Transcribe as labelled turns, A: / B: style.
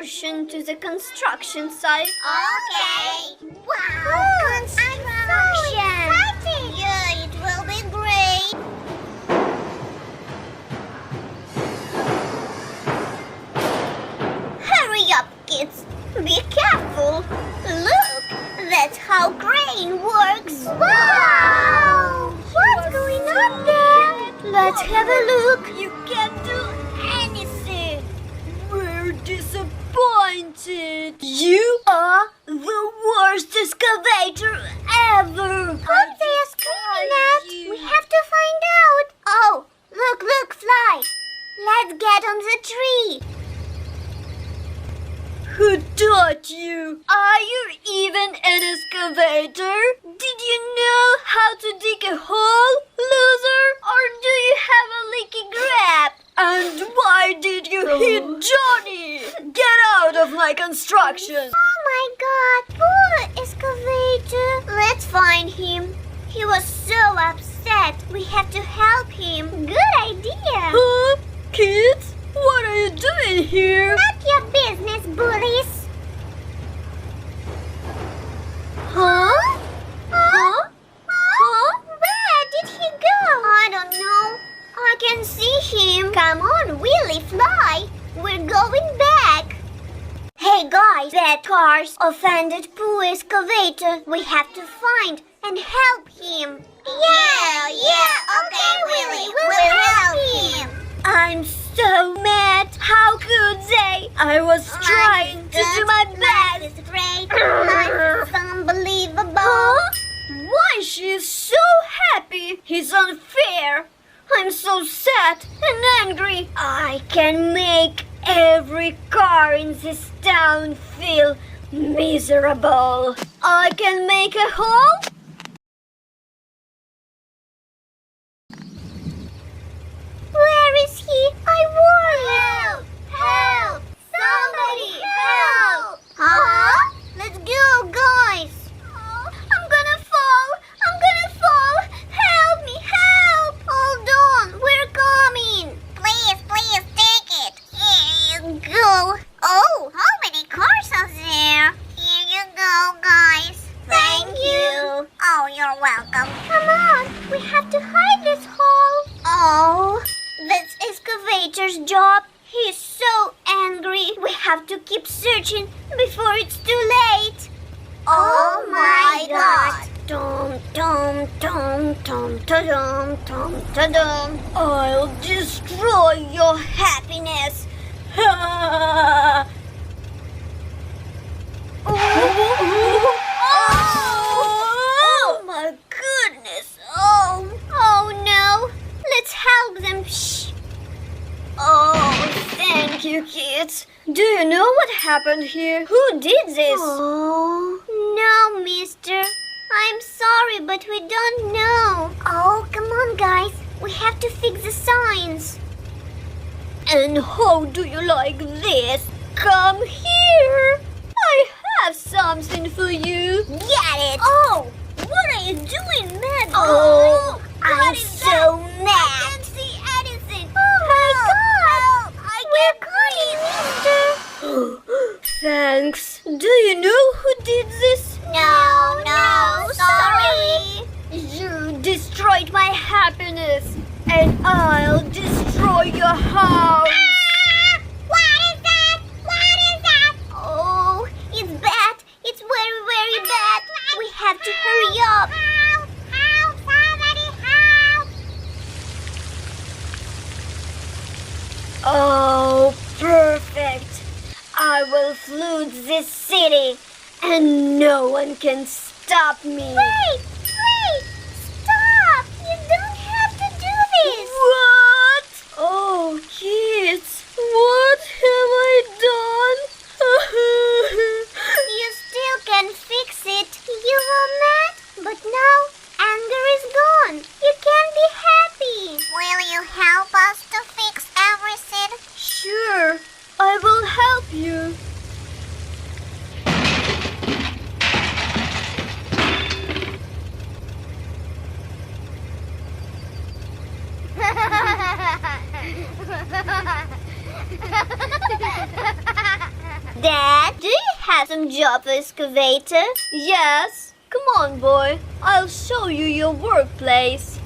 A: excursion to the construction site.
B: Okay. Wow, construction. I'm so excited. Yeah, it will be great. Hurry up, kids. Be careful. Look, that's how crane works. Wow! What's going on there? Let's have a look.
A: You can't do anything. We're disappointed. You are the worst excavator ever.
B: What they are screaming at? We have to find out. Oh, look, Fly. Let's get on the tree.
A: Who taught you? Are you even an excavator? Did you know how to dig a hole, loser? Or do you have a leaky grab? And why did you hit Johnny? Get out of my construction!
B: Oh my God, poor excavator. Let's find him. He was so upset. We have to help him. Good idea.
A: Huh? Kids? What are you doing here?
B: Not your business, bullies.
A: Huh?
B: Where did he go? I don't know. I can see him. Come on, Wheelie, Fly. We're going back. Hey guys, that car's offended poor excavator. We have to find and help him. Yeah, okay, Wheelie, we'll help him.
A: I'm so mad. How could they? I was trying to do my best.
B: Life is great. Life is unbelievable.
A: Huh? Why she is so happy? He's unfair. I'm so sad and angry. I can make every car in this town feel miserable. I can make a hole.
B: Where is he? I worry. Help! Somebody help! Huh? Let's go, guys. I'm gonna fall. Help me, help! Hold on, we're coming. Please, take it. Here you go. Oh, how many cars are there? Here you go, guys. Thank you. Oh, you're welcome. Come on, we have to hide this hole. Oh, that's excavator's job. He's so angry. We have to keep searching before it's too late. Oh my God.
A: Tom, tom, tom, tom, ta-dum, tom, ta-dum. I'll destroy your happiness. Oh my goodness.
B: Oh no. Let's help them. Shh.
A: Oh, thank you, kids. Do you know what happened here? Who did this?
B: Oh, no, mister. I'm sorry, but we don't know. Oh, come on, guys. We have to fix the signs.
A: And how do you like this? Come here. I have something for you.
B: Get it.
A: Oh, what are you doing, mad boy?
B: Oh, I'm
A: What is
B: so
A: that?
B: mad.
A: I can't see anything.
B: Oh my God.
A: We're coming, mister. Thanks. Do you know who did this?
B: No, sorry.
A: You destroyed my happiness, and I'll destroy your house.
B: What is that? Oh, it's bad. It's very, very bad. We have to hurry up. Help, somebody help.
A: Oh, perfect. I will flood this city, and no one can stop me.
B: Wait! Stop! You don't have to do this!
A: What? Oh, kids, what have I done?
B: You still can fix it. You were mad, but now anger is gone. You can be happy. Will you help us to fix everything?
A: Sure, I will help you. Dad, do you have some job excavator? Yes. Come on, boy. I'll show you your workplace.